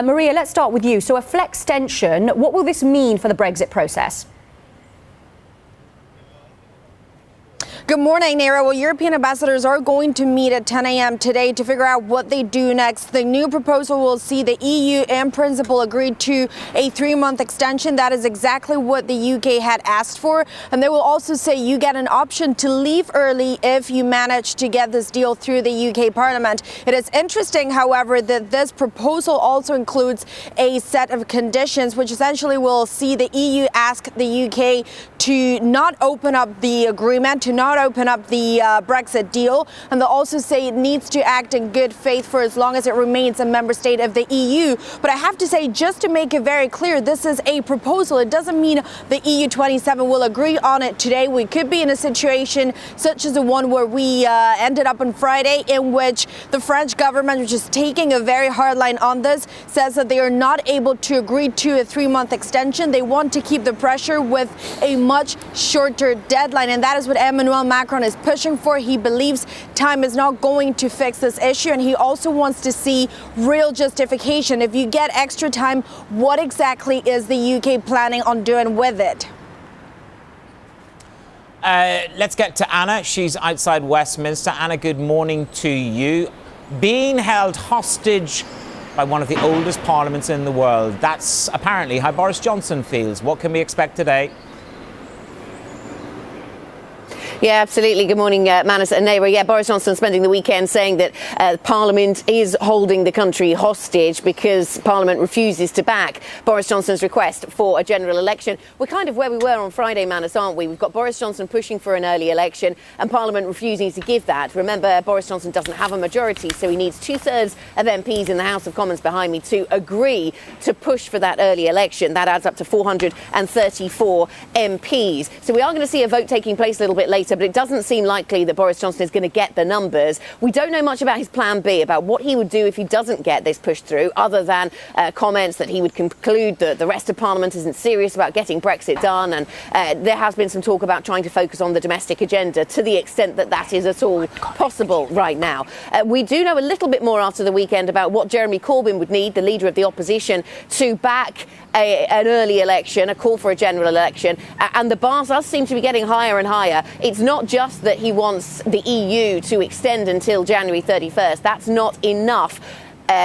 Maria, let's start with you. So a Flextension, what will this mean for the Brexit process? Good morning, Naira. Well, European ambassadors are going to meet at 10 a.m. today to figure out what they do next. The new proposal will see the EU in principle agree to a 3-month extension. That is exactly what the UK had asked for. And they will also say you get an option to leave early if you manage to get this deal through the UK Parliament. It is interesting, however, that this proposal also includes a set of conditions, which essentially will see the EU ask the UK to not open up the agreement, to not open up the Brexit deal, and they'll also say it needs to act in good faith for as long as it remains a member state of the EU. But I have to say, just to make it very clear, this is a proposal. It doesn't mean the EU 27 will agree on it today. We could be in a situation such as the one where we ended up on Friday, in which the French government, which is taking a very hard line on this, says that they are not able to agree to a 3-month extension. They want to keep the pressure with a much shorter deadline, and that is what Emmanuel Macron is pushing for. He believes time is not going to fix this issue, and he also wants to see real justification. If you get extra time, what exactly is the UK planning on doing with it? Let's get to Anna. She's outside Westminster. Anna, good morning to you. Being held hostage by one of the oldest parliaments in the world, that's apparently how Boris Johnson feels. What can we expect today? Yeah, absolutely. Good morning, Manus and Naira. Yeah, Boris Johnson spending the weekend saying that Parliament is holding the country hostage because Parliament refuses to back Boris Johnson's request for a general election. We're kind of where we were on Friday, Manus, aren't we? We've got Boris Johnson pushing for an early election and Parliament refusing to give that. Remember, Boris Johnson doesn't have a majority, so he needs 2/3 of MPs in the House of Commons behind me to agree to push for that early election. That adds up to 434 MPs. So we are going to see a vote taking place a little bit later, but it doesn't seem likely that Boris Johnson is going to get the numbers. We don't know much about his plan B, about what he would do if he doesn't get this pushed through, other than comments that he would conclude that the rest of Parliament isn't serious about getting Brexit done. And there has been some talk about trying to focus on the domestic agenda to the extent that that is at all possible right now. We do know a little bit more after the weekend about what Jeremy Corbyn would need, the leader of the opposition, to back an early election, a call for a general election. And the bar does seem to be getting higher and higher. It's not just that he wants the EU to extend until January 31st. That's not enough.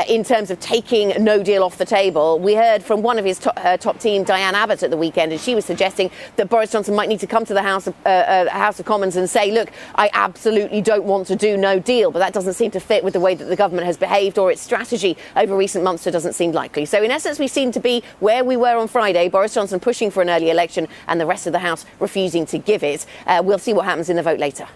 In terms of taking no deal off the table. We heard from one of his top team, Diane Abbott, at the weekend, and she was suggesting that Boris Johnson might need to come to the House of Commons and say, look, I absolutely don't want to do no deal. But that doesn't seem to fit with the way that the government has behaved or its strategy over recent months, so it doesn't seem likely. So in essence, we seem to be where we were on Friday, Boris Johnson pushing for an early election and the rest of the House refusing to give it. We'll see what happens in the vote later.